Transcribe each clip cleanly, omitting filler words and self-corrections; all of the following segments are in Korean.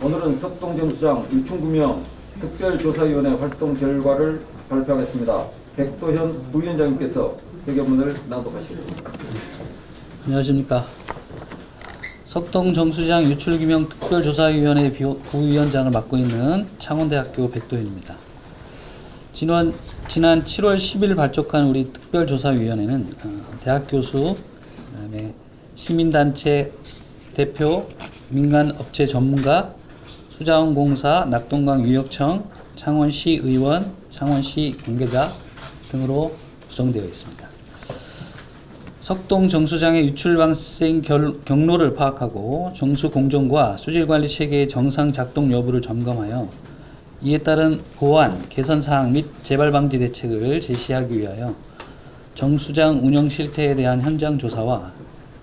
오늘은 석동정수장 유충구명 특별조사위원회 활동 결과를 발표하겠습니다. 백도현 부위원장님께서 회견문을 낭독하시겠습니다. 안녕하십니까. 석동정수장 유출규명 특별조사위원회 부위원장을 맡고 있는 창원대학교 백도현입니다. 지난 7월 10일 발족한 우리 특별조사위원회는 대학 교수, 그다음에 시민단체 대표, 민간업체 전문가, 수자원공사, 낙동강유역청, 창원시 의원, 창원시 관계자 등으로 구성되어 있습니다. 석동 정수장의 유출 발생 경로를 파악하고 정수 공정과 수질관리 체계의 정상 작동 여부를 점검하여 이에 따른 보완, 개선 사항 및 재발 방지 대책을 제시하기 위하여 정수장 운영 실태에 대한 현장 조사와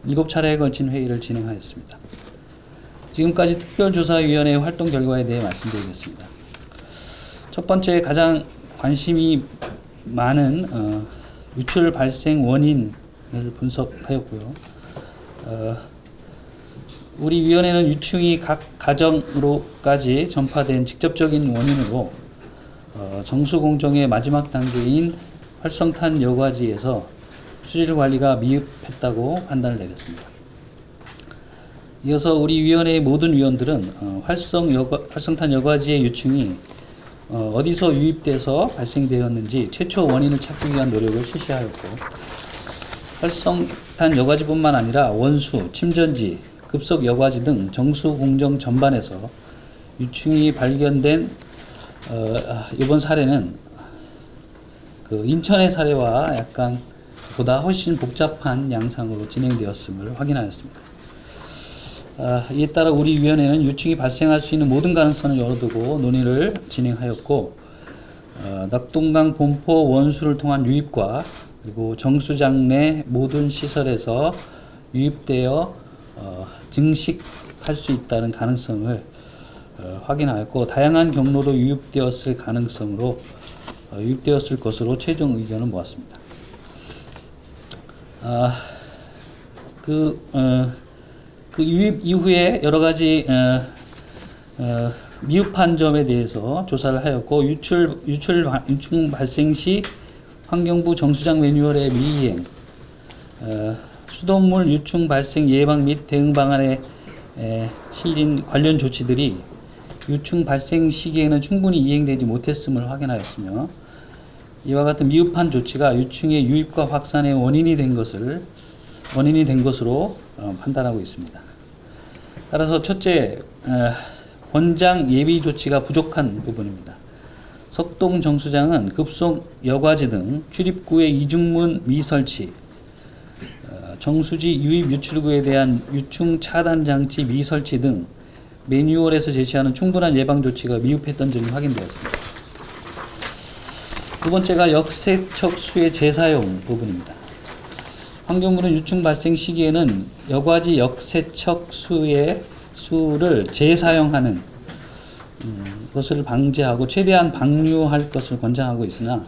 7차례에 걸친 회의를 진행하였습니다. 지금까지 특별조사위원회 활동 결과에 대해 말씀드리겠습니다. 첫 번째, 가장 관심이 많은 유출 발생 원인을 분석하였고요. 우리 위원회는 유충이 각 가정으로까지 전파된 직접적인 원인으로 정수공정의 마지막 단계인 활성탄 여과지에서 수질관리가 미흡했다고 판단을 내렸습니다. 이어서 우리 위원회의 모든 위원들은 활성탄 여과지의 유충이 어디서 유입돼서 발생되었는지 최초 원인을 찾기 위한 노력을 실시하였고, 활성탄 여과지뿐만 아니라 원수, 침전지, 급속 여과지 등 정수 공정 전반에서 유충이 발견된 이번 사례는 그 인천의 사례와 약간 보다 훨씬 복잡한 양상으로 진행되었음을 확인하였습니다. 이에 따라 우리 위원회는 유충이 발생할 수 있는 모든 가능성을 열어두고 논의를 진행하였고, 낙동강 본포 원수를 통한 유입과 그리고 정수장 내 모든 시설에서 유입되어 증식할 수 있다는 가능성을 확인하였고, 다양한 경로로 유입되었을 것으로 최종 의견을 모았습니다. 그 유입 이후에 여러 가지 미흡한 점에 대해서 조사를 하였고, 유충 발생 시 환경부 정수장 매뉴얼의 미이행, 수돗물 유충 발생 예방 및 대응 방안에 실린 관련 조치들이 유충 발생 시기에는 충분히 이행되지 못했음을 확인하였으며, 이와 같은 미흡한 조치가 유충의 유입과 확산의 원인이 된 것으로 판단하고 있습니다. 따라서 첫째, 권장 예비 조치가 부족한 부분입니다. 석동 정수장은 급속 여과지 등 출입구의 이중문 미설치, 정수지 유입 유출구에 대한 유충 차단 장치 미설치 등 매뉴얼에서 제시하는 충분한 예방 조치가 미흡했던 점이 확인되었습니다. 두 번째가 역세척수의 재사용 부분입니다. 환경부는 유충 발생 시기에는 여과지 역세척수의 수를 재사용하는 것을 방지하고 최대한 방류할 것을 권장하고 있으나,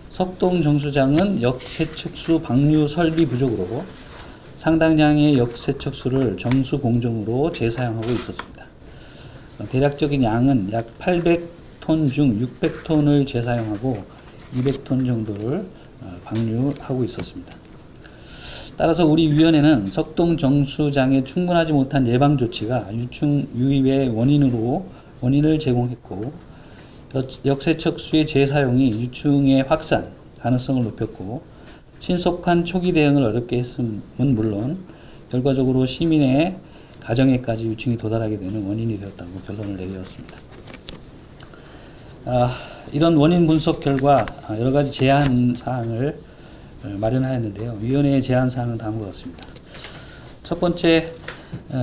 석동 정수장은 역세척수 방류 설비 부족으로 상당량의 역세척수를 정수 공정으로 재사용하고 있었습니다. 대략적인 양은 약 800톤 중 600톤을 재사용하고 200톤 정도를 방류하고 있었습니다. 따라서 우리 위원회는 석동 정수장에 충분하지 못한 예방 조치가 유충 유입의 원인을 제공했고, 역세척수의 재사용이 유충의 확산 가능성을 높였고, 신속한 초기 대응을 어렵게 했음은 물론 결과적으로 시민의 가정에까지 유충이 도달하게 되는 원인이 되었다고 결론을 내렸습니다. 이런 원인 분석 결과 여러 가지 제안 사항을 마련하였는데요. 위원회의 제안 사항은 다음과 같습니다. 첫 번째,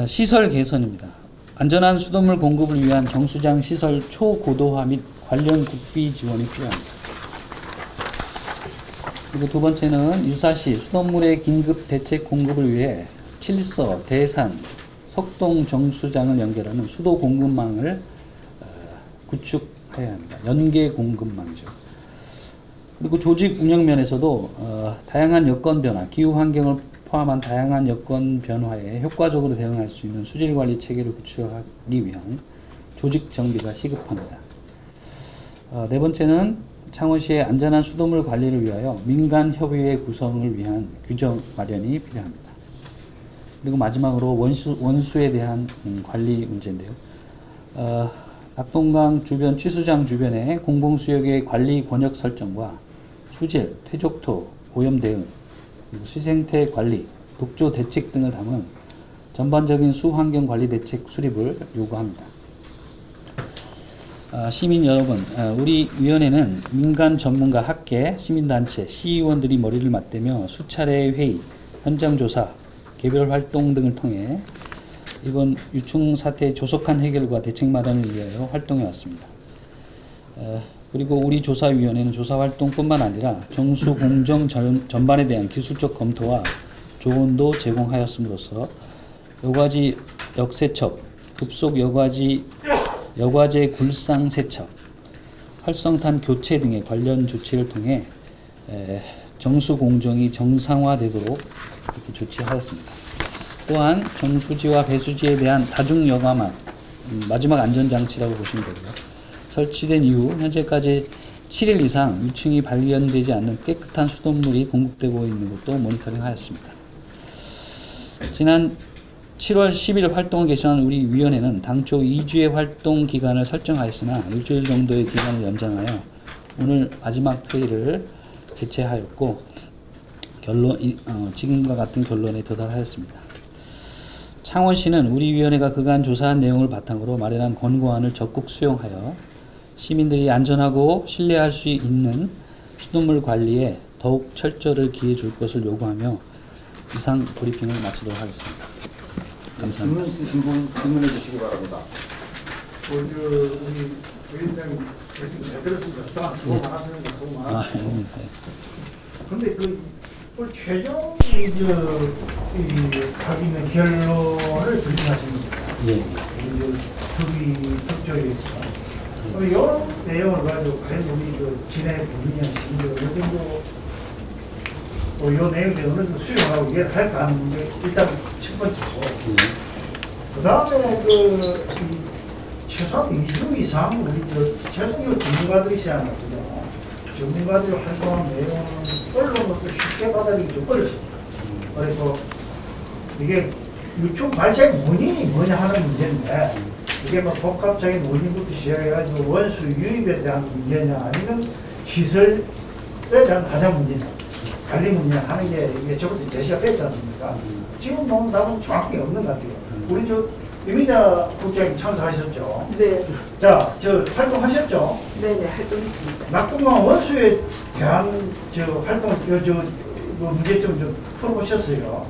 시설 개선입니다. 안전한 수돗물 공급을 위한 정수장 시설 초고도화 및 관련 국비 지원이 필요합니다. 그리고 두 번째는 유사시 수돗물의 긴급 대책 공급을 위해 칠서, 대산, 석동 정수장을 연결하는 수도 공급망을 구축해야 합니다. 연계 공급망이죠. 그리고 조직 운영 면에서도 다양한 여건 변화, 기후 환경을 포함한 다양한 여건 변화에 효과적으로 대응할 수 있는 수질 관리 체계를 구축하기 위한 조직 정비가 시급합니다. 네 번째는 창원시의 안전한 수돗물 관리를 위하여 민간협의회 구성을 위한 규정 마련이 필요합니다. 그리고 마지막으로 원수에 대한 관리 문제인데요. 낙동강 주변 취수장 주변의 공공수역의 관리 권역 설정과 수질, 퇴적토, 오염 대응, 그리고 수생태 관리, 독조 대책 등을 담은 전반적인 수환경 관리 대책 수립을 요구합니다. 시민 여러분, 우리 위원회는 민간 전문가 학계, 시민단체, 시의원들이 머리를 맞대며 수차례의 회의, 현장조사, 개별 활동 등을 통해 이번 유충 사태의 조속한 해결과 대책 마련을 위하여 활동해 왔습니다. 그리고 우리 조사위원회는 조사활동뿐만 아니라 정수 공정 전반에 대한 기술적 검토와 조언도 제공하였음으로써 여과지 역세척, 급속 여과제 굴상 세척, 활성탄 교체 등의 관련 조치를 통해 정수 공정이 정상화되도록 이렇게 조치하였습니다. 또한 정수지와 배수지에 대한 다중 여과망, 마지막 안전장치라고 보시면 되고요. 설치된 이후 현재까지 7일 이상 유충이 발견되지 않는 깨끗한 수돗물이 공급되고 있는 것도 모니터링하였습니다. 지난 7월 10일 활동을 개시한 우리 위원회는 당초 2주의 활동 기간을 설정하였으나 일주일 정도의 기간을 연장하여 오늘 마지막 회의를 개최하였고 지금과 같은 결론에 도달하였습니다. 창원시는 우리 위원회가 그간 조사한 내용을 바탕으로 마련한 권고안을 적극 수용하여 시민들이 안전하고 신뢰할 수 있는 수돗물 관리에 더욱 철저를 기해 줄 것을 요구하며 이상 브리핑을 마치도록 하겠습니다. 감사합니다. 질문 있으신 분 질문해 주시기 바랍니다. 우리 부위원장님 잘 들었습니다. 또한 수고 많았습니다. 수고 많았습니다. 근데 그 최종 가기는 결론을 브리핑하십니다. 예. 특조위에서 이런 내용을 가지고 과연 우리 진해 국민이나 시민들 어느 정도 이 내용에 어느 정도 수용하고 이해를 할까 하는 문제 일단 첫 번째고 그 다음에 최소한 2주 이상 우리 최소한 전문가들이시잖아요. 그죠? 전문가들이 활동한 내용은 언론으로서 쉽게 받아들이기 좀 어렵습니다. 그래서 이게 유충 발생 원인이 뭐냐 하는 문제인데 이게 뭐 복합적인 원인부터 시작해가지고 원수 유입에 대한 문제냐 아니면 시설에 대한 가장 문제냐 관리 문제냐 하는 게 이게 저부터 제시가 됐지 않습니까? 지금 너무 답은 정확히 없는 것 같아요. 우리 이미자 국장님 참석하셨죠? 네. 자, 활동하셨죠? 네네, 활동했습니다. 낙동강 원수에 대한 활동을 문제점 좀 풀어보셨어요?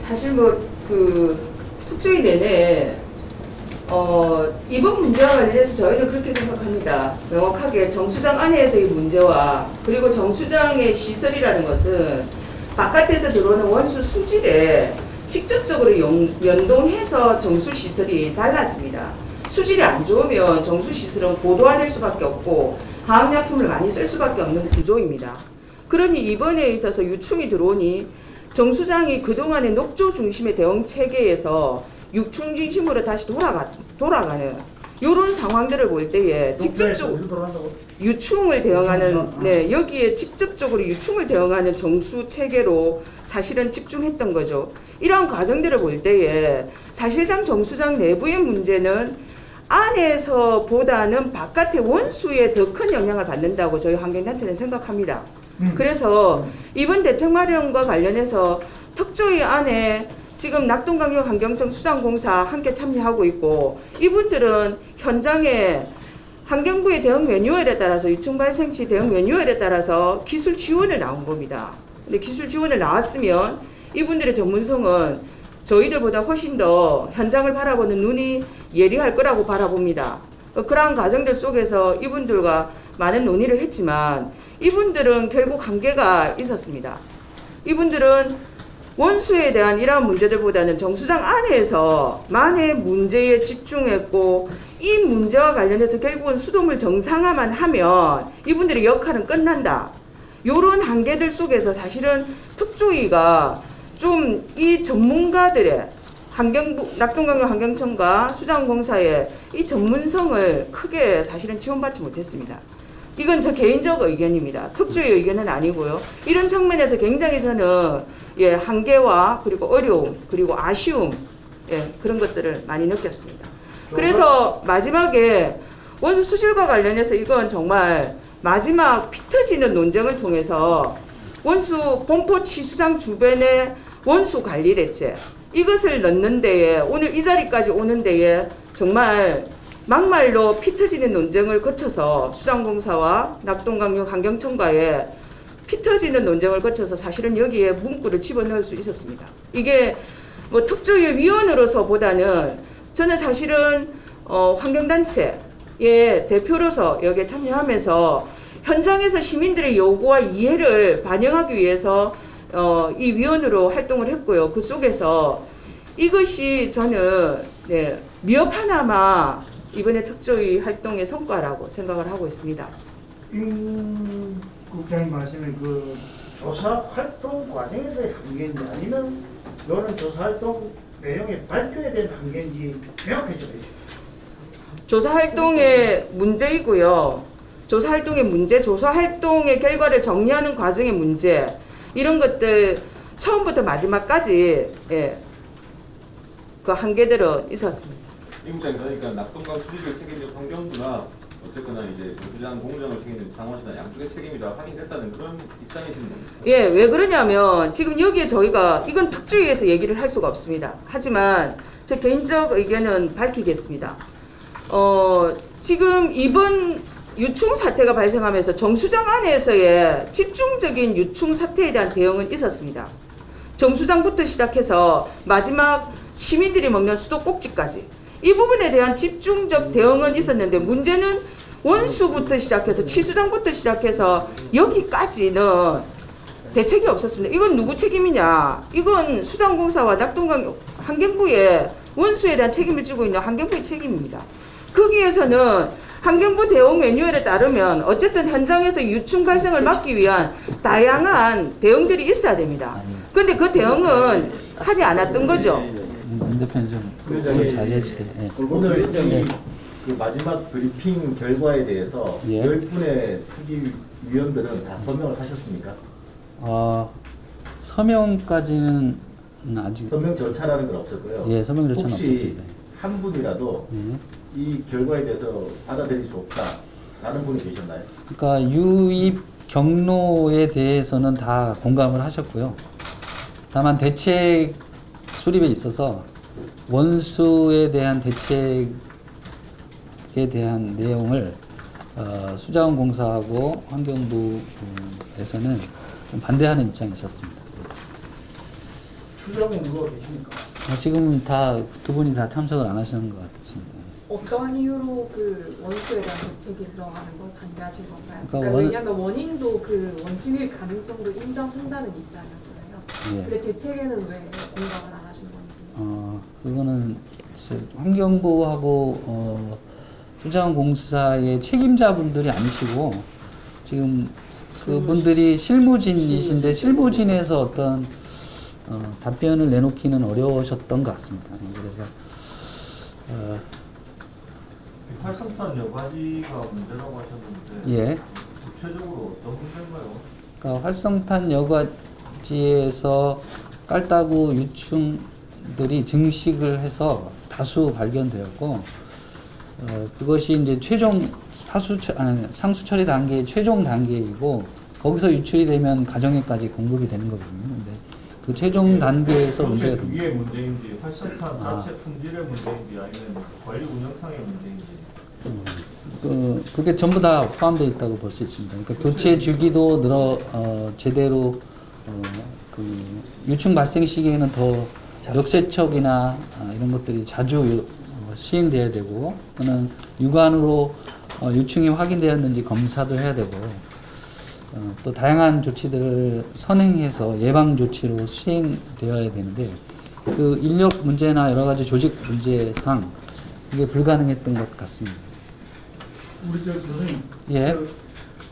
사실 특조위 내내 이번 문제와 관련해서 저희는 그렇게 생각합니다. 명확하게 정수장 안에서의 문제와 그리고 정수장의 시설이라는 것은 바깥에서 들어오는 원수 수질에 직접적으로 연동해서 정수시설이 달라집니다. 수질이 안 좋으면 정수시설은 고도화될 수밖에 없고 화학약품을 많이 쓸 수밖에 없는 구조입니다. 그러니 이번에 있어서 유충이 들어오니 정수장이 그동안의 녹조 중심의 대응 체계에서 유충 중심으로 다시 돌아가는 이런 상황들을 볼 때에 직접적으로 유충을 대응하는 여기에 직접적으로 유충을 대응하는 정수 체계로 사실은 집중했던 거죠. 이러한 과정들을 볼 때에 사실상 정수장 내부의 문제는 안에서보다는 바깥의 원수에 더 큰 영향을 받는다고 저희 환경단체는 생각합니다. 그래서 이번 대책 마련과 관련해서 특조위 안에 지금 낙동강역 환경청 수장공사 함께 참여하고 있고 이분들은 현장에 환경부의 대응 매뉴얼에 따라서 유충 발생 시 대응 매뉴얼에 따라서 기술 지원을 나온 겁니다. 근데 기술 지원을 나왔으면 이분들의 전문성은 저희들보다 훨씬 더 현장을 바라보는 눈이 예리할 거라고 바라봅니다. 그러한 과정들 속에서 이분들과 많은 논의를 했지만 이분들은 결국 한계가 있었습니다. 이분들은 원수에 대한 이러한 문제들보다는 정수장 안에서만의 문제에 집중했고 이 문제와 관련해서 결국은 수돗물 정상화만 하면 이분들의 역할은 끝난다. 이런 한계들 속에서 사실은 특조위가 좀 이 전문가들의 낙동강류 환경청과 수자원공사의 이 전문성을 크게 사실은 지원받지 못했습니다. 이건 저 개인적 의견입니다. 특조의 의견은 아니고요. 이런 측면에서 굉장히 저는 한계와 그리고 어려움 그리고 아쉬움 그런 것들을 많이 느꼈습니다. 그래서 마지막에 원수 수질과 관련해서 이건 정말 마지막 피 터지는 논쟁을 통해서 원수 본포 치수장 주변의 원수 관리 대책 이것을 넣는 데에 오늘 이 자리까지 오는 데에 정말 막말로 피 터지는 논쟁을 거쳐서 수자원공사와 낙동강류 환경청과의 피 터지는 논쟁을 거쳐서 사실은 여기에 문구를 집어넣을 수 있었습니다. 이게 뭐 특조위 위원으로서보다는 저는 사실은 환경단체의 대표로서 여기에 참여하면서 현장에서 시민들의 요구와 이해를 반영하기 위해서 이 위원으로 활동을 했고요. 그 속에서 이것이 저는 미흡 하나마 이번에 특조위 활동의 성과라고 생각을 하고 있습니다. 임 국장님 말씀에 그 조사 활동 과정에서의 한계인지 아니면 이런 조사 활동 내용의 발표에 대한 한계인지 명확해 줘야죠. 조사 활동의 문제이고요. 조사 활동의 문제, 조사 활동의 결과를 정리하는 과정의 문제 이런 것들 처음부터 마지막까지 그 한계들은 있었습니다. 임 국장님 그러니까 낙동강 수리를 책임질 환경부나 어쨌거나 이제 정수장 공정을 책임진 창원시나 양쪽의 책임이 다 확인됐다는 그런 입장이신 겁니다. 예, 왜 그러냐면 지금 여기에 저희가 이건 특조위에서 얘기를 할 수가 없습니다. 하지만 제 개인적 의견은 밝히겠습니다. 지금 이번 유충 사태가 발생하면서 정수장 안에서의 집중적인 유충 사태에 대한 대응은 있었습니다. 정수장부터 시작해서 마지막 시민들이 먹는 수도꼭지까지 이 부분에 대한 집중적 대응은 있었는데 문제는 원수부터 시작해서 치수장부터 시작해서 여기까지는 대책이 없었습니다. 이건 누구 책임이냐? 이건 수자원공사와 낙동강 환경부의 원수에 대한 책임을 지고 있는 환경부의 책임입니다. 거기에서는 환경부 대응 매뉴얼에 따르면 어쨌든 현장에서 유충 발생을 막기 위한 다양한 대응들이 있어야 됩니다. 그런데 그 대응은 하지 않았던 거죠. 대표님 좀 자제해 주세요. 오늘 그 마지막 브리핑 결과에 대해서 10분의 특위위원들은 다 서명을 하셨습니까? 서명까지는 아직 서명 절차라는 건 없었고요. 예, 서명 절차는 혹시 없었습니다. 한 분이라도 이 결과에 대해서 받아들이기 좋다라는 분이 계셨나요? 그러니까 유입 경로에 대해서는 다 공감을 하셨고요. 다만 대책 수립에 있어서 원수에 대한 대책에 대한 내용을 수자원공사하고 환경부에서는 좀 반대하는 입장이 있었습니다. 추정 누가 계십니까? 지금 다 두 분이 다 참석을 안 하시는 것 같습니다. 어떤 이유로 그 원수에 대한 대책이 들어가는 걸 반대하신 건가요? 그러니까 왜냐하면 원인도 그 원수 유입 가능성도 인정한다는 입장이었잖아요. 근데 대책에는 왜 공감을 안 하신 건지? 그거는 환경부하고 수자원공사의 책임자분들이 아니시고 지금 그분들이 실무진이신데 실무진에서 어떤 답변을 내놓기는 어려우셨던 것 같습니다. 그래서 활성탄 여과지가 문제라고 하셨는데 구체적으로 어떤 문제인가요? 그러니까 활성탄 여과지에서 깔따구 유충들이 증식을 해서 다수 발견되었고 그것이 이제 최종 상수 처리 단계의 최종 단계이고 거기서 유출이 되면 가정에까지 공급이 되는 거거든요. 근데 그 최종 단계에서 문제가 됩니다. 위의 문제인지 활성탄 자체 품질의 문제인지 아니면 관리 운영상의 문제인지 그게 전부 다 포함되어 있다고 볼 수 있습니다. 그러니까 교체 주기도 제대로 그 유충 발생 시기에는 더 역세척이나 이런 것들이 자주 시행돼야 되고 또는 육안으로 유충이 확인되었는지 검사도 해야 되고 또 다양한 조치들을 선행해서 예방 조치로 시행되어야 되는데 그 인력 문제나 여러 가지 조직 문제상 이게 불가능했던 것 같습니다. 우리 교수님, 그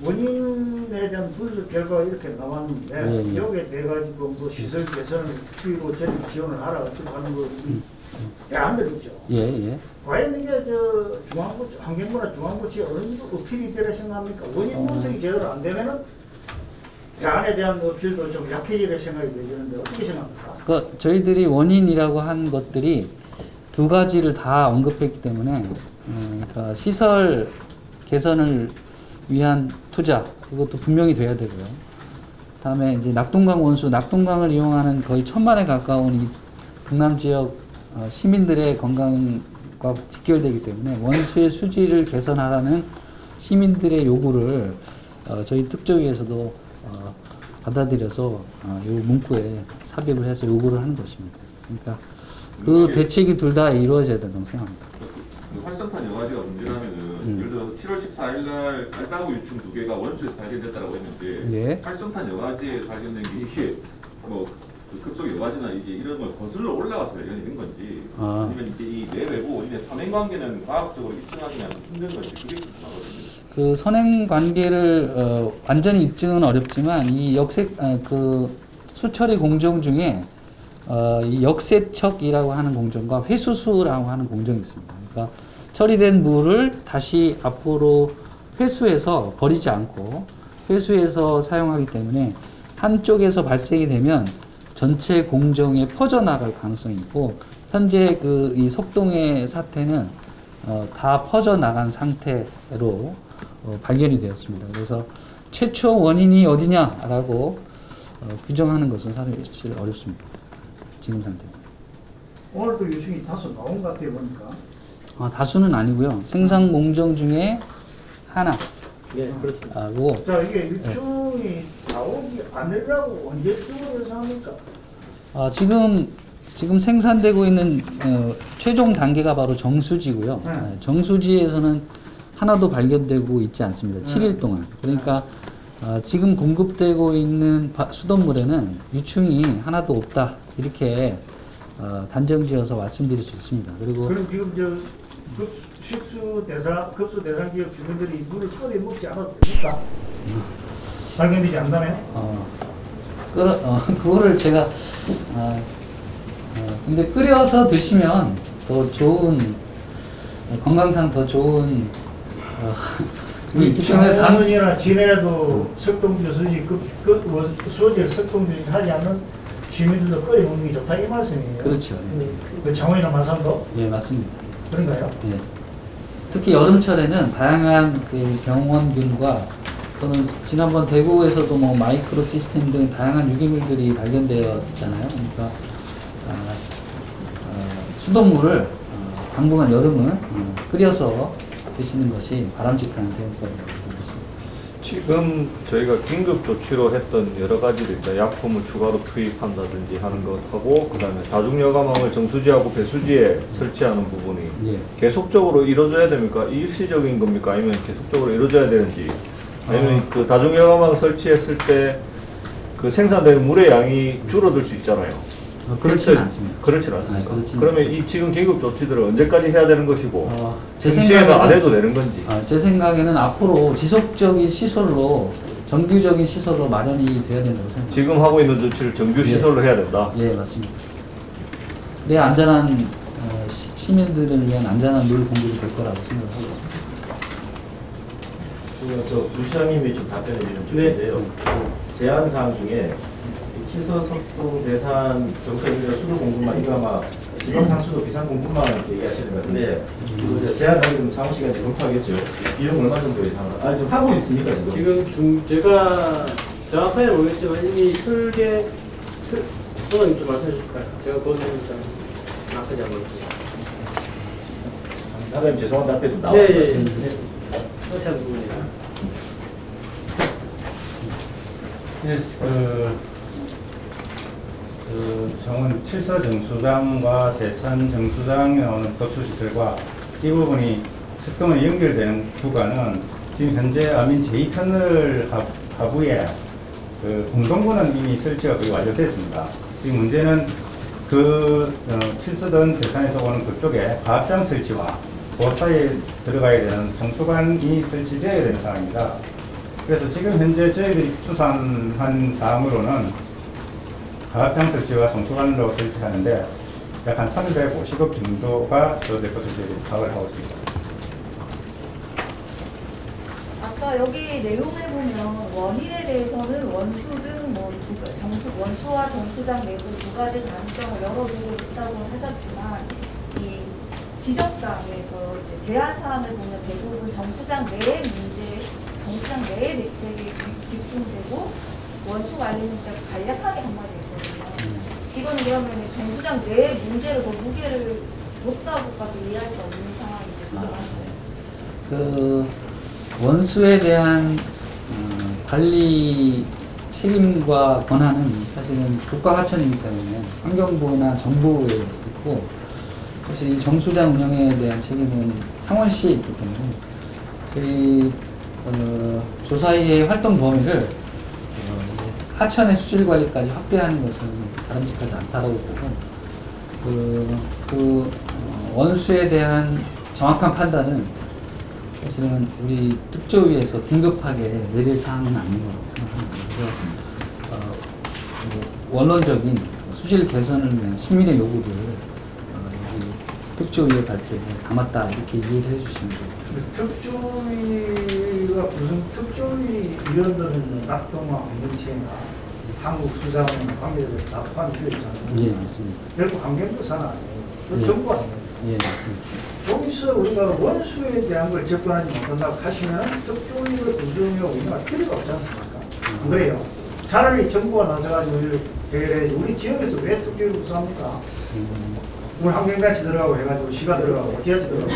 원인에 대한 분석 결과가 이렇게 나왔는데 여기에 대해 가지고 뭐 시설 개선을 필요로 전액 지원을 하라 어떻게 하는 거 대안들 있죠. 예, 예. 과연 이게 저 중앙부 환경부나 중앙부처에 어느 정도 어필이 되라 생각합니까? 원인 분석이 제대로 안 되면은 대안에 대한 어필도 좀 약해지려 생각이 되는데 어떻게 생각합니까? 그 저희들이 원인이라고 한 것들이 두 가지를 다 언급했기 때문에 그러니까 시설 개선을 위한 투자 그것도 분명히 돼야 되고요. 다음에 이제 낙동강 원수, 낙동강을 이용하는 거의 1,000만에 가까운 이 경남 지역 시민들의 건강과 직결되기 때문에 원수의 수질을 개선하라는 시민들의 요구를 저희 특조위에서도 받아들여서 이 문구에 삽입을 해서 요구를 하는 것입니다. 그러니까 그 대책이 둘 다 이루어져야 된다고 생각합니다. 그 활성탄 여과지가 문제라면은 예를 들어 7월 14일 날 알가구 유충 2개가 원수에서 발견됐다고 했는데 예. 활성탄 여과지에 발견된 게 이게 뭐 그 급속 여과지나 이제 이런 걸 거슬러 올라가서 발견이 된 건지 아니면 이제 이 내외부 원인의 선행 관계는 과학적으로 입증하기는 힘든 건지 그게 궁금하거든요. 그 선행 관계를 완전히 입증은 어렵지만 이 그 수처리 공정 중에 이 역세척이라고 하는 공정과 회수수라고 하는 공정이 있습니다. 그러니까 처리된 물을 다시 앞으로 회수해서 버리지 않고 회수해서 사용하기 때문에 한쪽에서 발생이 되면 전체 공정에 퍼져나갈 가능성이 있고 현재 이 석동의 사태는 다 퍼져나간 상태로 발견이 되었습니다. 그래서 최초 원인이 어디냐라고 규정하는 것은 사실 어렵습니다. 지금 상태에서. 오늘도 요청이 다소 나온 것 같아요 보니까. 다수는 아니고요. 생산 공정 중에 하나. 예, 그렇습니다. 자, 이게 요청이 나오기 않으려고 언제쯤으로 예상합니까? 지금 생산되고 있는 최종 단계가 바로 정수지고요. 정수지에서는 하나도 발견되고 있지 않습니다. 7일 동안. 그러니까 지금 공급되고 있는 수돗물에는 유충이 하나도 없다. 이렇게 단정지어서 말씀드릴 수 있습니다. 그리고 그럼 지금 급수 대상 지역 주민들이 물을 끓여 먹지 않아도 됩니까? 발견되지 않다면? 그거를 제가 근데 끓여서 드시면 더 좋은 건강상 더 좋은 장원이나 진해도 석동주 수지 소재 석동주 하지 않는 시민들도 끓여 먹는 게 좋다 이 말씀이에요. 그렇죠. 그 장원이나 마산도? 예, 맞습니다. 그런가요? 예. 특히 여름철에는 다양한 그 병원균과 또는 지난번 대구에서도 뭐 마이크로 시스템 등 다양한 유기물들이 발견되었잖아요. 그러니까 수돗물을 당분간 여름은 끓여서 드시는 것이 바람직한 대응법이라고 생각합니다. 지금 저희가 긴급 조치로 했던 여러 가지를 있죠. 약품을 추가로 투입한다든지 하는 것하고 그다음에 다중여과망을 정수지하고 배수지에 설치하는 부분이 예. 계속적으로 이루어져야 됩니까? 일시적인 겁니까? 아니면 계속적으로 이루어져야 되는지 아니면 그 다중여과망 설치했을 때 그 생산되는 물의 양이 줄어들 수 있잖아요. 그렇지는 않습니다. 그렇지는 않습니까? 그렇지는 그러면 이 지금 긴급 조치들을 언제까지 해야 되는 것이고 제 생각에는 안 생각에는 해도 되는 건지 제 생각에는 앞으로 지속적인 시설로 정규적인 시설로 마련이 돼야 된다고 생각합니다. 지금 하고 있는 조치를 정규 시설로 해야 된다? 예, 맞습니다. 그래야 안전한 시민들을 위한 안전한 물 공급이 될 거라고 생각하고 있습니다. 저 부시장님이 좀 답변해 주는 주인데요. 제안사항 중에 시서 석동 대산 정수연결 수도 공급망 이거 아마 지방상수도 비상 공급망 얘기하시는 것 같은데 이거 제안하기 좀 상호 시간에 검토하겠죠. 비용 얼마 정도 예상하나? 지금 하고 있습니까 지금? 제가 정확하게 모르겠지만 이미 설계 소장님 좀 말씀해 주실까요? 제가 그건 좀 정확하지 않거든요. 사장님 죄송한데 앞에 좀 나와요. 네. 설치한 부분이라. 예, 정원 7서 정수장과 대산 정수장에 나오는 급수시설과 이 부분이 석동에 연결되는 구간은 지금 현재 아민 제2터널 하부에 그 공동구는 이미 설치가 거의 완료됐습니다. 지금 문제는 그 7서든 대산에서 오는 그쪽에 과합장 설치와 그 사이에 들어가야 되는 정수관이 설치되어야 되는 상황입니다. 그래서 지금 현재 저희들이 추산한 사항으로는 과합장 설치와 정수관으로 설치하는데 약 한 350억 정도가 저될 것으로 저희들이 파악을 하고 있습니다. 아까 여기 내용을 보면 원인에 대해서는 원수 등 뭐 원수와 정수장 내부 두 가지 가능성을 열어두고 있다고 하셨지만 이 지적사항에서 이제 제한 사항을 보면 대부분 정수장 내의 문제, 정수장 내의 대책에 집중되고 원수 관리는 간략하게 한마디 했거든요. 이거는 그러면 정수장 내의 문제를 더 무게를 높다고까지 이해할 수 없는 상황인데 그게 맞나요? 그 원수에 대한 관리 책임과 권한은 사실은 국가 하천이기 때문에 환경부나 정부에 있고, 사실 이 정수장 운영에 대한 책임은 창원시에 있기 때문에 저희 조사위의 활동 범위를 하천의 수질 관리까지 확대하는 것은 바람직하지 않다고 보고, 원수에 대한 정확한 판단은 사실은 우리 특조위에서 긴급하게 내릴 사항은 아닌 것 생각합니다. 그래서 원론적인 수질 개선을 위한 시민의 요구를 특조위의 발표에 담았다, 이렇게 이해를 해주시면 좋겠습니다. 특조위가 무슨 특조위 위원들은 낙동과 환경체나 한국수자원 관계자들 다 포함되어 있지 않습니까? 예, 맞습니다. 결국 환경부 산하 아니에요. 예. 정부 아니에요. 예, 맞습니다. 여기서 우리가 원수에 대한 걸 접근하지 못한다고 하시면 특조위를 구성하고 운영할 필요가 없지 않습니까? 안 그래요? 차라리 정부가 나서가지고 이를 해결해야지. 우리 지역에서 왜 특조위를 구성합니까? 우리 환경단체 들어가고 해가지고 시가 들어가고 지하철 들어가고.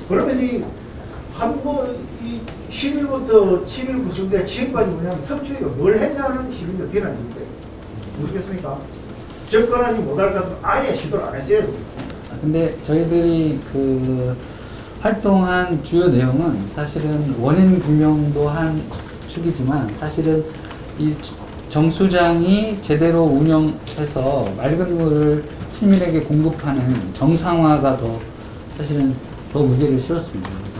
그러면 이 10일부터 7일 구성돼 지금까지 뭐냐면 특조위가 뭘 했냐는 시민들 비난인데 모르겠습니까? 접근하지 못할 것 같으면 아예 시도를 안 했어요. 근데 저희들이 그 활동한 주요 내용은 사실은 원인 규명도 한 축이지만, 사실은 이 정수장이 제대로 운영해서 맑은 물을 시민에게 공급하는 정상화가 더 사실은 더 무게를 실었습니다. 그래서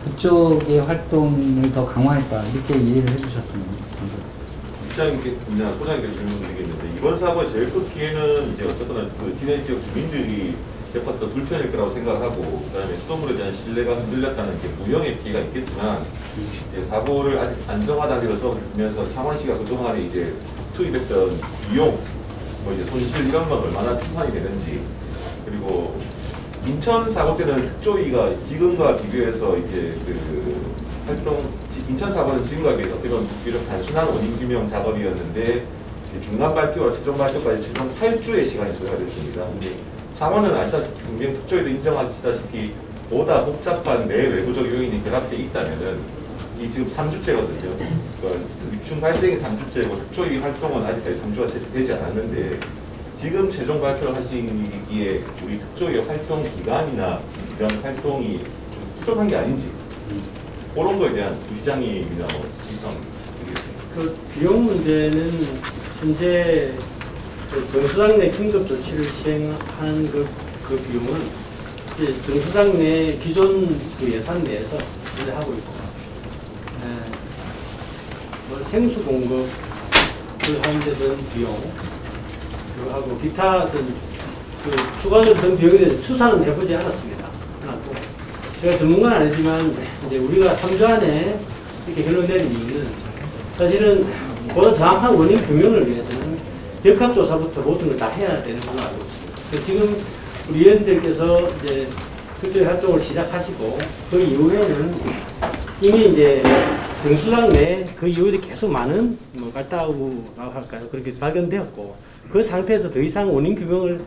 그쪽의 활동을 더 강화했다, 이렇게 이해를 해주셨으면 감사드리겠습니다. 소장님께 질문드리겠는데, 이번 사고의 제일 큰 피해는 이제 어쨌거나 그 진해 지역 주민들이 겪었던 불편일 거라고 생각하고, 그다음에 수돗물에 대한 신뢰가 흔들렸다는 게 무형의 피해가 있겠지만, 이제 사고를 아직 안정화단계로 접으면서 창원시가 그동안에 이제 투입했던 비용, 뭐 이제 손실 이런 건 얼마나 추산이 되는지, 그리고 인천 사고 때는 특조위가 지금과 비교해서 이제 그 활동, 인천 사고는 지금과 비해서 어떻게 보면 비록 단순한 원인 규명 작업이었는데 중간 발표와 최종 발표까지 최종 8주의 시간이 소요가 됐습니다. 근데 창원은 아시다시피 분명 특조위도 인정하시다시피 보다 복잡한 내외부적 요인이 결합되어 있다면은 이 지금 3주째거든요. 그러니까 위충 발생이 3주째고 특조위 활동은 아직까지 3주가 채 되지 않았는데, 지금 최종 발표를 하시기에 우리 특조위의 활동 기간이나 이런 활동이 좀 부족한 게 아닌지, 그런 거에 대한 부시장님이나 뭐 입장 드리겠습니다. 그 비용 문제는 현재 정수장 내 긴급 조치를 시행하는 그 비용은 이제 정수장 내 기존 그 예산 내에서 이제 하고 있고, 뭐 생수 공급을 하는 데 든 비용, 하고 기타 어떤 그 추가적인 든 비용에 대해서 추산은 해보지 않았습니다. 제가 전문가는 아니지만 이제 우리가 3주 안에 이렇게 결론 내린 이유는 사실은 보다 정확한 원인 규명을 위해서는 역학조사부터 모든 걸 다 해야 되는 걸로 알고 있습니다. 지금 우리 위원들께서 이제 특조위 활동을 시작하시고 그 이후에는 이미 이제 정수장 내 그 이후에 계속 많은 뭐 깔따구라고 할까요? 그렇게 발견되었고, 그 상태에서 더 이상 원인 규명을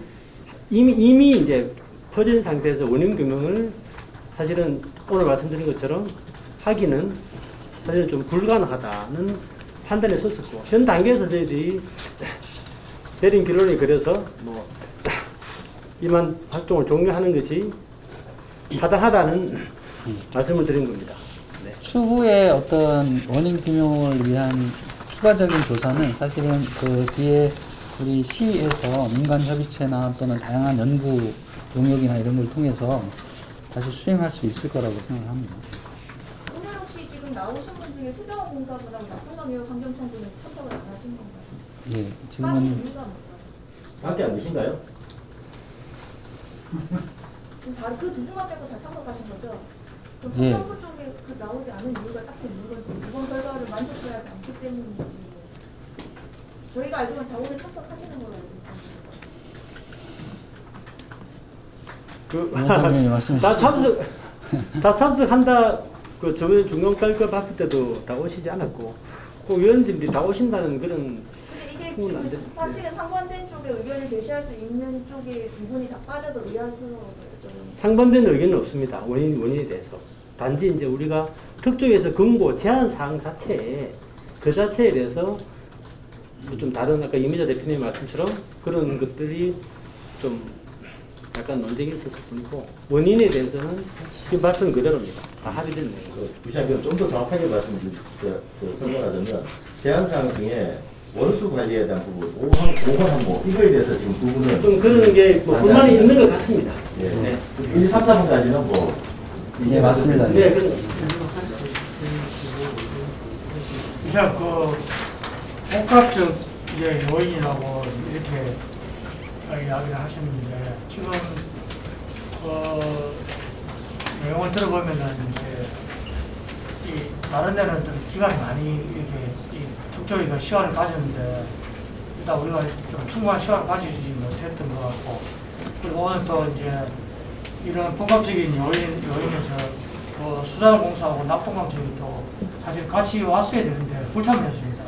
이미 이제 퍼진 상태에서 원인 규명을 사실은 오늘 말씀드린 것처럼 하기는 사실은 좀 불가능하다는 판단을 썼었고, 현 단계에서 저희들이 내린 결론이 그래서 뭐 이만 활동을 종료하는 것이 타당하다는 말씀을 드린 겁니다. 네. 추후에 어떤 원인 규명을 위한 추가적인 조사는 사실은 그 뒤에 우리 시에서 민간 협의체나 또는 다양한 연구 용역이나 이런 걸 통해서 다시 수행할 수 있을 거라고 생각합니다. 오늘 혹시 지금 나오신 분 중에 수자원 공사부랑 낙동강유역 환경청구는 참석을 안 하신 건가요? 예, 지금은 밖에 안 계신가요? 지금 그 두 분만 빼고 다 참석하신 거죠? 그럼 예. 평양부 쪽에 나오지 않은 이유가 딱히 있는 건지, 이번 결과를 만족해하지 않기 때문인지. 저희가 알지만 다 오늘 참석하시는 걸로 알고 있습니다. 다 참석한다. 그 저번에 중간결과 발표 때도 다 오시지 않았고, 그 위원들이 다 오신다는 그런. 근데 이게 지금 사실은 상반된 쪽에 의견을 제시할 수 있는 쪽에 부분이 다 빠져서 의아스러워서요. 상반된 의견은 없습니다. 원인에 대해서. 단지 이제 우리가 특조위에서 권고 제안 사항 자체에 그 자체에 대해서 뭐 좀 다른 아까 이미자 대표님 말씀처럼 그런 것들이 좀 약간 논쟁이 있었을 뿐이고 원인에 대해서는 지금 발표는 그대로입니다. 다 합의된 내용. 부장님 좀 더 정확하게 설명하자면 제안 사항 중에 원수 관리에 대한 부분, 5번 항목 이거에 대해서 지금 부분은 좀 그런 게 뭐 불만이 있는 것 같습니다. 예. 네. 1, 3, 4번까지는 뭐 네, 맞습니다. 네, 우선 그 복합적 이제 요인이라고 이렇게 이야기를 하셨는데 지금 내용을 들어보면은 이제 이 다른 데는 좀 기간이 많이 이렇게 특조위가 시간을 가졌는데 일단 우리가 좀 충분한 시간을 가지지 못했던 것 같고 그리고 오늘 또 이제 이런 복합적인 요인에서 수자원공사하고 낙동강청이 또 사실 같이 왔어야 되는데 불참했습니다.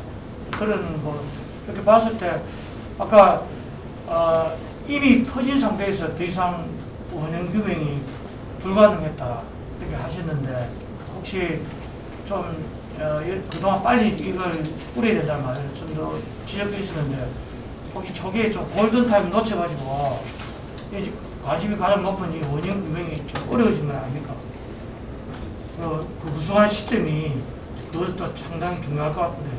그런 뭐 이렇게 봤을 때 아까 이미 퍼진 상태에서 더 이상 운영 규명이 불가능했다 이렇게 하셨는데 혹시 좀 그동안 빨리 이걸 뿌려야 된다는 말을 좀 더 지적도 있었는데 혹시 저게 좀 골든타임 놓쳐가지고 이제 관심이 가장 높은 이 운영 규명이 좀 어려워진 건 아닙니까? 그 구성할 시점이 그것도 상당히 중요할 것 같은데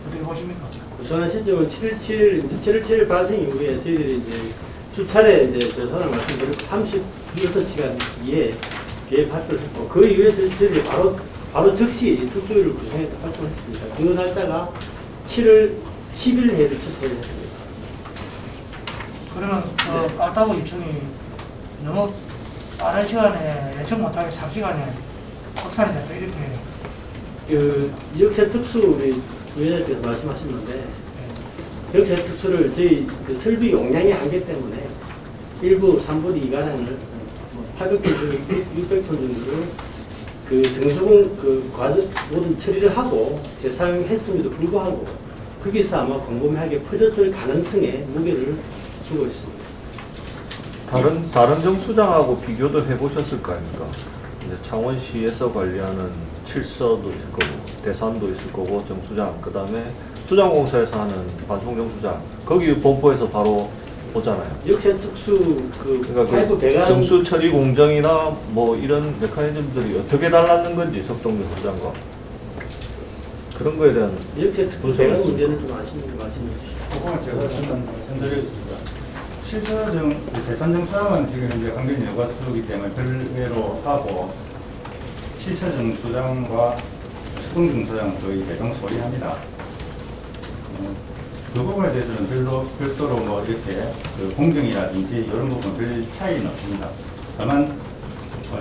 어떻게 보십니까? 구성한 시점은 7.17 발생 이후에 저희들이 이제 수차례 이제 조사를 말씀드렸고 36시간 이에 계획 발표를 했고 그 이후에 저희들이 바로 즉시 특조위를 구성해서 발표를 했습니다. 그 날짜가 7월 10일해를 집행을 했습니다. 그러면 깔따구 요청이 너무 빠른 시간에 예측 못하게 3시간에 확산이 됐다 이렇게 그 역세 특수 우리 위원장께서 말씀하셨는데 역세 특수를 저희 그 설비 용량의 한계 때문에 일부 3분의 2가량을 800톤 중에 600톤 정도를 그 정수공 그 과정 모든 처리를 하고 재사용했음에도 불구하고 거기서 아마 광범위하게 퍼졌을 가능성에 무게를 두고 있습니다. 다른 정수장하고 비교도 해보셨을 거 아닙니까? 이제 창원시에서 관리하는 칠서도 있을 거고 대산도 있을 거고 정수장 그 다음에 수장공사에서 하는 반송 정수장 거기 범포에서 바로 오잖아요. 역세 특수 그러니까 파이프 배관 정수 처리 공정이나 뭐 이런 메커니즘들이 어떻게 달랐는 건지 석동 정수장과 그런 거에 대한 역세 특수 배관 문제는 좀 아시는 거 말씀해 주시죠. 그거는 제가 잠깐 말씀드리겠습니다. 대산정수장은 지금 현재 강변 여가수이기 때문에 별개로 하고 7차 정수장과 석동 정수장은 거의 대강 소리합니다. 그 부분에 대해서는 별도로 뭐 이렇게 그 공정이라든지 이런 부분 별 차이는 없습니다. 다만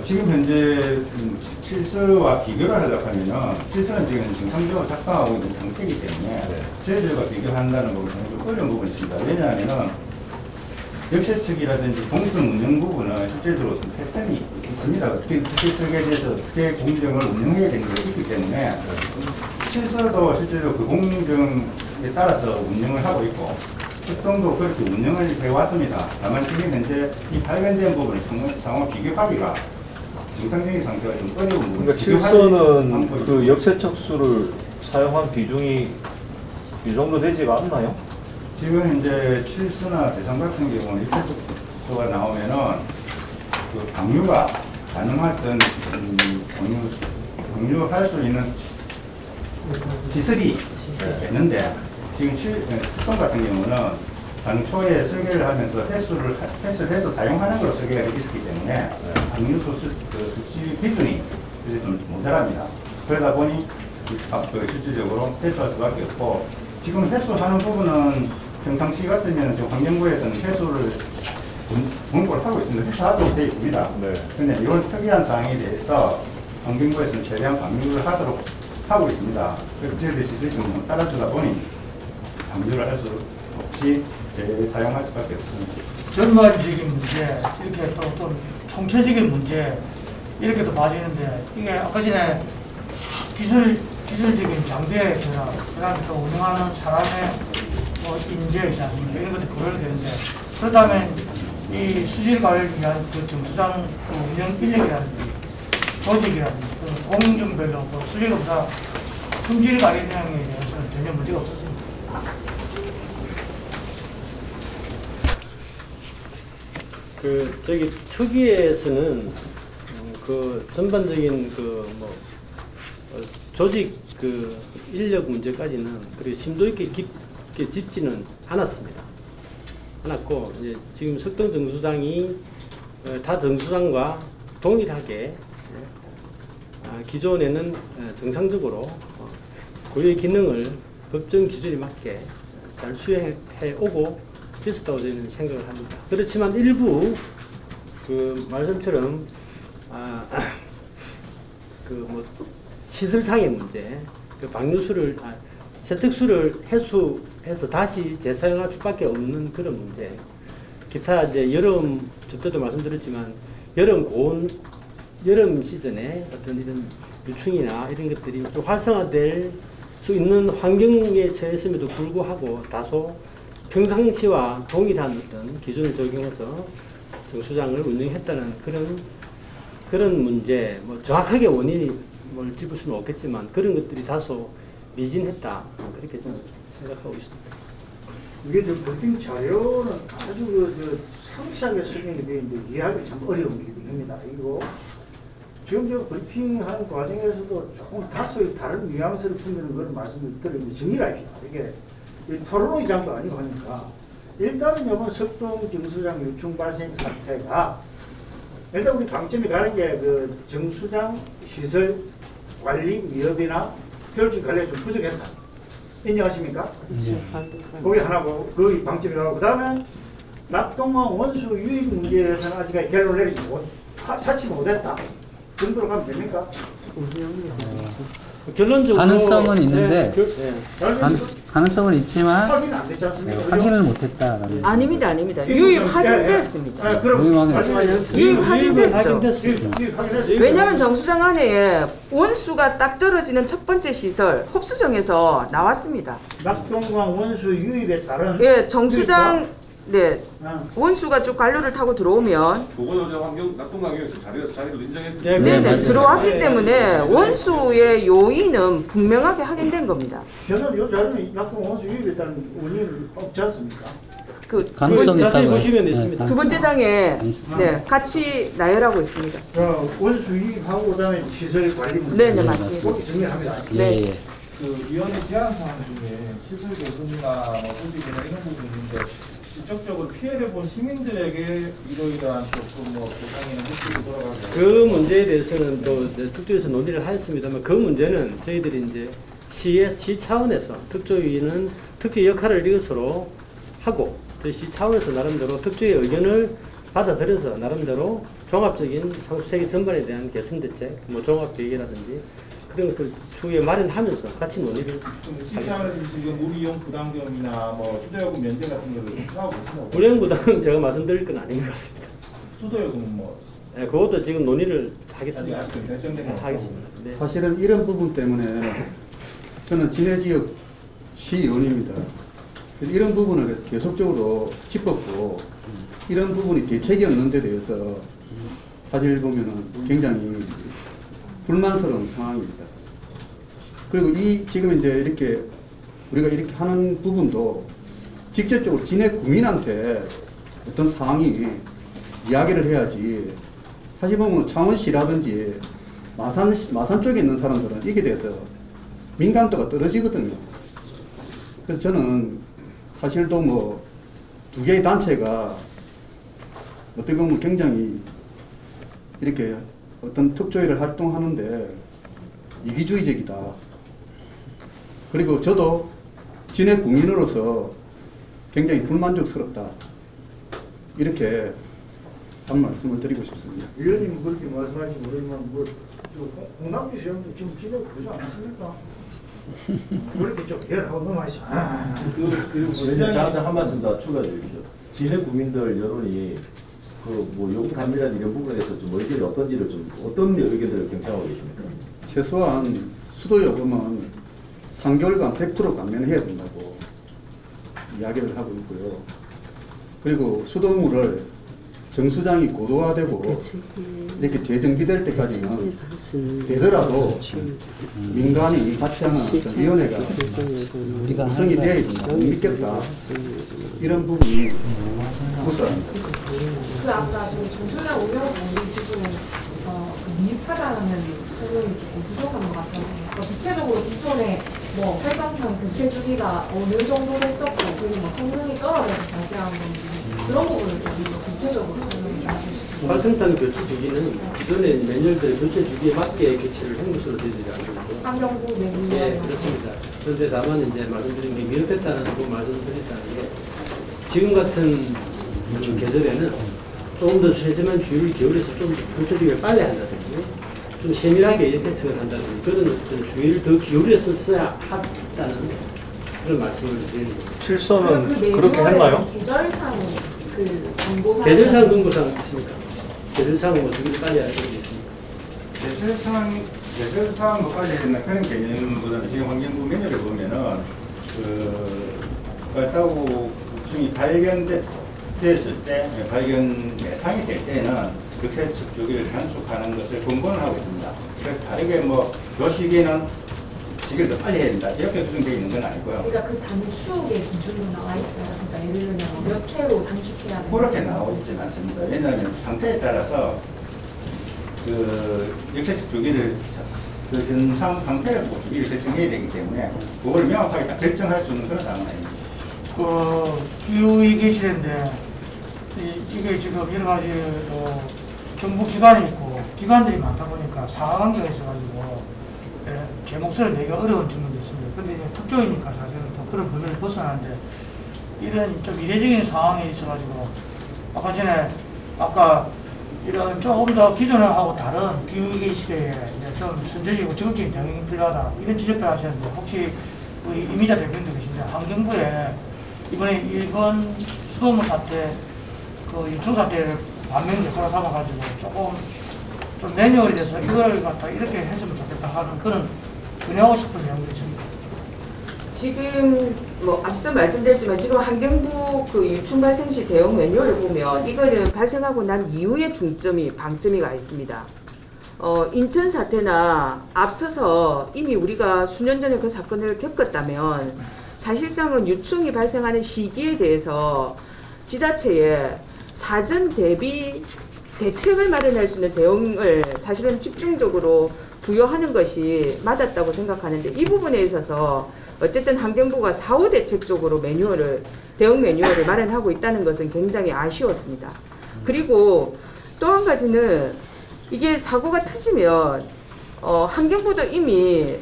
지금 현재 실수와 비교를 하려고 하면은 실수는 지금 정상적으로 작동하고 있는 상태이기 때문에 저희들과 비교한다는 부분은 좀 어려운 부분이 있습니다. 왜냐하면은 역세 측이라든지 공성 운영 부분은 실질적으로 좀 패턴이 있습니다. 어떻게 설계돼서 어떻게 공정을 운영해야 되는 것이 있기 때문에 실서도 실제로 그 공정에 따라서 운영을 하고 있고 특성도 그렇게 운영을 해왔습니다. 다만 지금 현재 이 발견된 부분을 상호 비교하기가 정상적인 상태가 좀 어려운 부분. 그러니까 실서는 그 역세 척수를 사용한 비중이 이 정도 되지가 않나요? 지금 현재 칠수나 대상 같은 경우는 역세 척수가 나오면은 그 방류가 가능했던 방류할 수 있는 기술이 있는데 지금 수성 같은 경우는 당초에 설계를 하면서 횟수를 해서 사용하는 걸로 설계가 되어 있었기 때문에 방류 수시 기준이 좀 모자랍니다. 그러다 보니 실질적으로 회수할 수밖에 없고 지금 회수하는 부분은 평상시 같으면 환경부에서는 회수를 공고를 하고 있습니다. 하도록 되어 있습니다. 그런데 이런 특이한 사항에 대해서 환경부에서는 최대한 방류를 하도록 하고 있습니다. 그래서 저희들이 시스템을 따라주다 보니 방류를 할 수 없이 재사용할 수밖에 없습니다. 전반적인 문제, 이렇게 또 총체적인 문제, 이렇게도 봐지는데, 이게 아까 전에 기술적인 장비의 변화, 그 다음에 또 운영하는 사람의 뭐 인재 있지 않습니까? 이런 것들이 고려가 되는데, 그렇다면 이 수질 관리를 위한 그 정수장 그 운영 인력이라든지, 조직이라든지, 공정별로 수질검사 품질 관리 내용에 대해서는 전혀 문제가 없었습니다. 저기 특위에서는 그 전반적인 조직 인력 문제까지는 그리고 심도 있게 깊게 짚지는 않았고 이제 지금 석동 정수장이 타 정수장과 동일하게 기존에는 정상적으로 고유의 기능을 법정 기준에 맞게 잘 수행해 오고 있었다고 저희는 생각을 합니다. 그렇지만 일부 그 말씀처럼 시설상의 문제, 그 방류수를 세특수를 해수해서 다시 재사용할 수밖에 없는 그런 문제, 기타 이제 여름 저때도 말씀드렸지만 여름 시즌에 어떤 이런 유충이나 이런 것들이 좀 활성화될 수 있는 환경에 처했음에도 불구하고 다소 평상시와 동일한 어떤 기준을 적용해서 정수장을 운영했다는 그런 문제, 뭐 정확하게 원인이 뭘 짚을 수는 없겠지만 그런 것들이 다소 미진했다, 그렇게 좀 생각하고 있습니다. 이게 저 법정 자료는 아주 상세하게 설명이 되어 있는데 이해하기 참 어려운 일입니다. 이거 지금 저 브리핑하는 과정에서도 조금 다소 다른 뉘앙스를 풍기는 그런 말씀을 드리는데 정리를 합시다. 이게 토론의 장도 아니고 하니까 일단은 이번 석동 정수장 유충 발생 사태가 일단 우리 방점이 가는 게 그 정수장 시설 관리 미흡이나 효율적 관리가 좀 부족했다. 인정하십니까? 거기 하나고 그 방점이 나오고 그다음에 낙동강 원수 유입 문제에 대해서는 아직까지 결론을 내리지 찾지 못했다. 정도로 가면 됩니까? 결론적으로 가능성은 있는데 가능성은 있지만 확인은 안 됐지 않습니까? 확인을 못했다라는. 아닙니다. 유입 확인됐습니다. 유입 확인됐죠. 왜냐하면 정수장 안에 원수가 딱 떨어지는 첫 번째 시설 흡수정에서 나왔습니다. 낙동강 원수 유입에 따른 정수장 원수가 쭉 관로를 타고 들어오면 그거는 낙동강에서 자리를 인정했습니다. 네네 들어왔기 때문에 원수의 요인은 분명하게 확인된 겁니다. 저는 이 자료는 낙동강 원수 유입에 따른 원인은 없지 않습니까? 가능성이 자세히 보시면 있습니다. 두 번째 장에 같이 나열하고 있습니다. 원수 유입하고 그다음에 시설 관리 문제. 네네 맞습니다. 그렇게 정리합니다. 네. 그 위원회 제안 사항 중에 시설 개선이나 조직이나 이런 부분인데 직접적으로 피해를 본 시민들에게 이러이러한 조금 보상이나 혜택이 돌아가고 그 문제에 대해서는 또 특조위에서 논의를 하였습니다만 그 문제는 저희들이 이제 시 차원에서 특조위는 특조위 역할을 이것으로 하고 시 차원에서 나름대로 특조위의 의견을 받아들여서 나름대로 종합적인 상수세계 전반에 대한 개선 대책, 뭐 종합 계획이라든지 그런 것을 추후에 마련하면서 같이 논의를 시차원에서 지금 우리용 부담금이나 뭐 수도요금 면제 같은 거를 하고 있습니다. 우리용 부담은 제가 말씀드릴 건 아닌 것 같습니다. 수도요금은 뭐? 네, 그것도 지금 논의를 하겠습니다. 하겠습니다. 네. 사실은 이런 부분 때문에 저는 진해지역 시의원입니다. 이런 부분을 계속적으로 짚었고 이런 부분이 대책이 없는 데 대해서 사실 보면은 굉장히 불만스러운 상황입니다. 그리고 지금 이제 이렇게 우리가 이렇게 하는 부분도 직접적으로 진해 구민한테 어떤 상황이 이야기를 해야지 사실 보면 창원시라든지 마산 쪽에 있는 사람들은 이게 대해서 민감도가 떨어지거든요. 그래서 저는 사실도 뭐 두 개의 단체가 어떻게 보면 굉장히 이렇게 어떤 특조위를 활동하는데 이기주의적이다. 그리고 저도 진해 국민으로서 굉장히 불만족스럽다. 이렇게 한 말씀을 드리고 싶습니다. 위원님 그렇게 말씀하시면 모르지만 뭐 공남주 시험도 지금 진행 그러지 않았습니까? 그렇게 좀 열하고 넘어가시죠. 한 말씀 더 추가해 주십시오. 진해 구민들 여론이 그 뭐 요금 감면이란 이런 부분에서 좀 의견이 어떤지를 좀 어떤 의견들을 경청하고 계십니까? 최소한 수도 요금은 3개월간 100% 감면해야 된다고 이야기를 하고 있고요. 그리고 수도물을 정수장이 고도화되고 이렇게 재정비될 때까지는 되더라도 민간이 같이 하는 어떤 위원회가 구성이 되어야 된다. 못 믿겠다. 이런 부분이 우선합니다. 그 아까 저 정수장 운영 부분에서 미흡하다는 소문이 조금 부족한 것 같아요. 그러니까 구체적으로 기존에 뭐 활성탄 교체 주기가 어느 정도 됐었고 그리고 뭐 성능이 떨어져서 발생한 건지 그런 부분을 좀 구체적으로 설명해 주시죠. 활성탄 교체 주기는 기존의 매뉴얼들의 교체 주기에 맞게 교체를 한 것으로 되지 않습니까? 환경부 매뉴얼. 네, 그렇습니다. 그런데 다만 이제 말씀드린 게 미흡했다는 그 말씀드렸다는 게 지금 같은 계절에는 조금 더 세심한 주의를 기울여서 좀 교체 주기를 빨리 한다든지 좀 세밀하게 이렇게 측을 한다든지 그런 어떤 주의를 더 기울여서 써야 한다는 그런 말씀을 드리는 겁니다. 칠서는 그렇게 했나요? 계절상 그 정보상 계절상 근거상 있습니까? 계절상 뭐 주기를 빨리 하는 게 있습니까? 계절상 빨리 했나 그런 개념보다는 지금 환경부 매뉴얼을 보면은 빨다구 구충이 발견됐을 때 발견 예상이 될 때는 적세측 주기를 단축하는 것을 권고는 하고 있습니다. 그래서 다르게 뭐 요 시기에는 시기를 더 빨리 해야 된다 이렇게 구성되어 있는 건 아니고요. 그러니까 그 단축의 기준으로 나와 있어요. 그러니까 예를 들면 몇 회로 단축해야 되는 그렇게 나오고 있지는 않습니다. 왜냐하면 상태에 따라서 그 역세측 주기를 그 현상 상태를 보고 주기를 설정해야 되기 때문에 그걸 명확하게 딱 결정할 수 있는 그런 상황은 아닙니다. 그 기후위기시대인데 이게 지금 여러 가지 정부 기관이 있고 기관들이 많다 보니까 상하관계가 있어가지고 제 목소리를 내기가 어려운 점도 있습니다. 근데 이제 특조위니까 사실은 또 그런 범위를 벗어나는데 이런 좀 이례적인 상황이 있어가지고 아까 이런 조금 더 기존하고 다른 기후위기 시대에 좀 선제적이고 적극적인 대응이 필요하다 이런 지적도 하셨는데 혹시 우리 이미자 대표님도 계신데 환경부에 이번에 일본 수돗물 사태 그 유충 사태를 반면 예사로 삼아가지고 조금 좀 매뉴얼이 돼서 이걸 갖다 이렇게 했으면 좋겠다 하는 그런 권하고 싶은 내용들이 있습니다. 지금 뭐 앞서 말씀드렸지만 지금 환경부 그 유충 발생 시 대응 매뉴얼을 보면 이거는 발생하고 난 이후에 방점이 가 있습니다. 인천 사태나 앞서서 이미 우리가 수년 전에 그 사건을 겪었다면 사실상은 유충이 발생하는 시기에 대해서 지자체에 사전 대비 대책을 마련할 수 있는 대응을 사실은 집중적으로 부여하는 것이 맞았다고 생각하는데 이 부분에 있어서 어쨌든 환경부가 사후 대책 쪽으로 대응 매뉴얼을 마련하고 있다는 것은 굉장히 아쉬웠습니다. 그리고 또 한 가지는 이게 사고가 터지면 환경부도 이미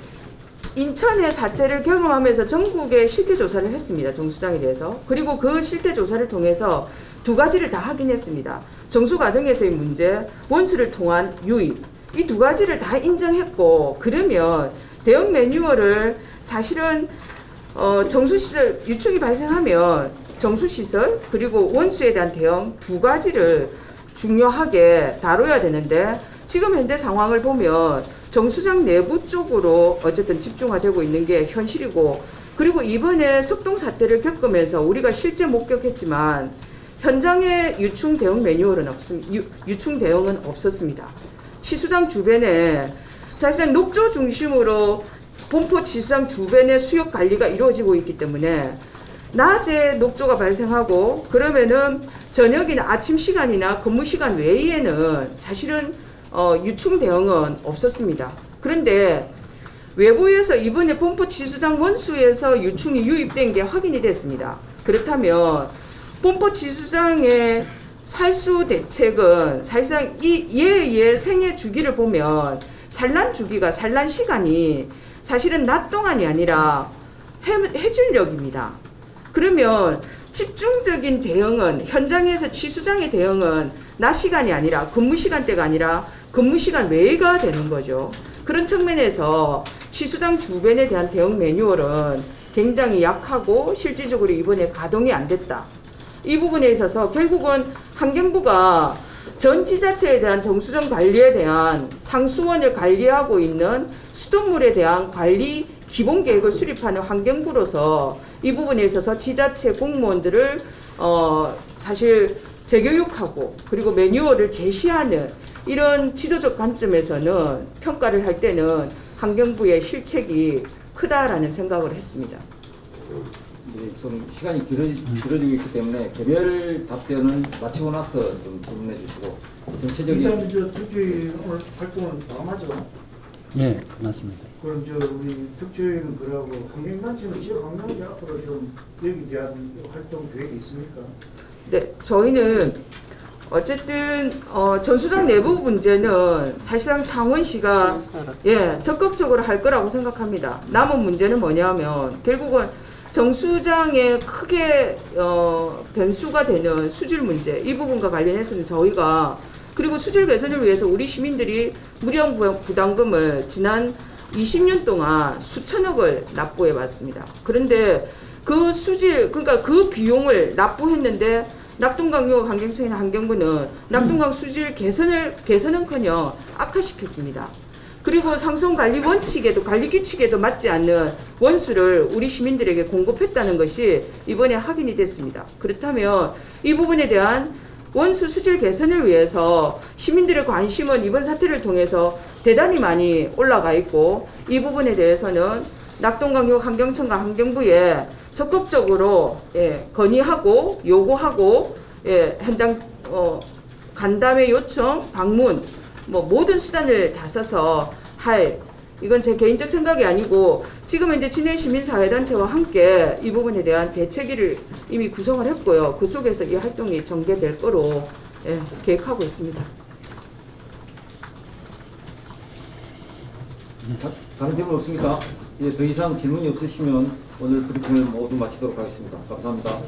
인천의 사태를 경험하면서 전국에 실태 조사를 했습니다. 정수장에 대해서. 그리고 그 실태 조사를 통해서 두 가지를 다 확인했습니다. 정수 과정에서의 문제, 원수를 통한 유입. 이 두 가지를 다 인정했고 그러면 대응 매뉴얼을 사실은 정수시설 유충이 발생하면 정수시설 그리고 원수에 대한 대응 두 가지를 중요하게 다뤄야 되는데 지금 현재 상황을 보면 정수장 내부 쪽으로 어쨌든 집중화되고 있는 게 현실이고 그리고 이번에 석동 사태를 겪으면서 우리가 실제 목격했지만 현장에 유충 대응 매뉴얼은 유충 대응은 없었습니다. 치수장 주변에 사실상 녹조 중심으로 본포 치수장 주변의 수역 관리가 이루어지고 있기 때문에 낮에 녹조가 발생하고 그러면은 저녁이나 아침 시간이나 근무 시간 외에는 사실은 유충 대응은 없었습니다. 그런데 외부에서 이번에 본포 치수장 원수에서 유충이 유입된 게 확인이 됐습니다. 그렇다면 본포 치수장의 살수 대책은 사실상 이 얘의 생애 주기를 보면 산란 시간이 사실은 낮 동안이 아니라 해질녘입니다. 그러면 집중적인 대응은 현장에서 취수장의 대응은 낮 시간이 아니라 근무 시간대가 아니라 근무 시간 외가 되는 거죠. 그런 측면에서 취수장 주변에 대한 대응 매뉴얼은 굉장히 약하고 실질적으로 이번에 가동이 안 됐다. 이 부분에 있어서 결국은 환경부가 전 지자체에 대한 정수정 관리에 대한 상수원을 관리하고 있는 수돗물에 대한 관리 기본 계획을 수립하는 환경부로서 이 부분에 있어서 지자체 공무원들을 사실 재교육하고 그리고 매뉴얼을 제시하는 이런 지도적 관점에서는 평가를 할 때는 환경부의 실책이 크다라는 생각을 했습니다. 네, 좀 시간이 길어지고 있기 때문에 개별 답변은 마치고 나서 좀 질문해 주시고 전체적인 일단 특조위 오늘 활동을 마감하죠. 네, 맞습니다. 그럼 우리 특조위는 그러고 환경단체는 지역 관광지 앞으로 좀 여기 대한 활동 계획이 있습니까? 네, 저희는 어쨌든 전수장 내부 문제는 사실상 창원시가 적극적으로 할 거라고 생각합니다. 남은 문제는 뭐냐면 결국은 정수장에 크게 변수가 되는 수질 문제 이 부분과 관련해서는 저희가 그리고 수질 개선을 위해서 우리 시민들이 무령 부담금을 지난 20년 동안 수천억을 납부해 왔습니다. 그런데 그 수질 그러니까 그 비용을 납부했는데 낙동강요 환경청이나 환경부는 낙동강 수질 개선은커녕 악화시켰습니다. 그리고 상수원관리 원칙에도 관리 규칙에도 맞지 않는 원수를 우리 시민들에게 공급했다는 것이 이번에 확인이 됐습니다. 그렇다면 이 부분에 대한 원수 수질 개선을 위해서 시민들의 관심은 이번 사태를 통해서 대단히 많이 올라가 있고 이 부분에 대해서는 낙동강요 환경청과 환경부에 적극적으로 건의하고 요구하고 현장 간담회 요청, 방문 모든 수단을 다 써서 이건 제 개인적 생각이 아니고 지금 이제 친해 시민사회단체와 함께 이 부분에 대한 대책위를 이미 구성을 했고요. 그 속에서 이 활동이 전개될 거로 계획하고 있습니다. 다른 질문 없습니까? 더 이상 질문이 없으시면 오늘 브리핑을 모두 마치도록 하겠습니다. 감사합니다.